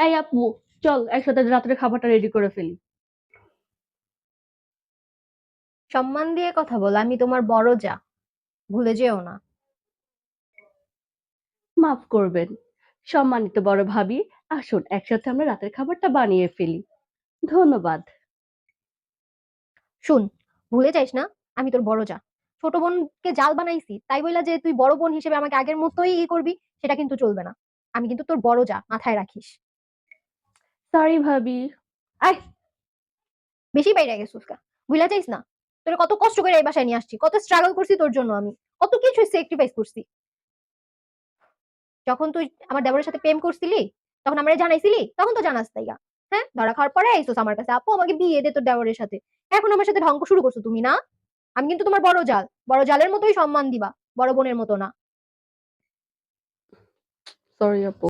এই আপু, চল একসাথে রাত্রে খাবারটা রেডি করে ফেলি। সম্মান দিয়ে কথা বল, আমি তোমার বড় যা, ভুলে যেও না। মাফ করবেন সম্মানিত বড় ভাবি, আসুন একসাথে আমরা রাতের খাবারটা বানিয়ে ফেলি। ধন্যবাদ। শুন, ভুলে যাইস না, আমি তোর বড় যা। ছোট বোনকে জাল বানাইছি তাই বইলা যে তুই বড় বোন হিসেবে আমাকে আগের মতোই করবি, সেটা কিন্তু চলবে না। আমি কিন্তু তোর বড় যা, মাথায় রাখিস। সরি ভাবি। আয়। বেশি বাইরে গেছিস কা, ভুলে যাইস না। তোর কত কষ্ট করে এই বাসায় নিয়ে আসছি, কত স্ট্রাগল করছি তোর জন্য, আমি কত কিছু স্যাক্রিফাইস করছি। যখন তুই আমার দেবরের সাথে প্রেম করছিলি, তখন আমরা জানাইছিলি, তখন তো জানাস তাইগা। হ্যাঁ, ধরা খাওয়ার পরে আইসোস আমার কাছে, আপু আমাকে বিয়ে দে তোর দেবরের সাথে। এখন আমার সাথে ঢঙ্গ শুরু করছো তুমি না? আমি কিন্তু তোমার বড় জাল, বড় জালের মতোই সম্মান দিবা, বড় বোনের মতো না। সরি আপু।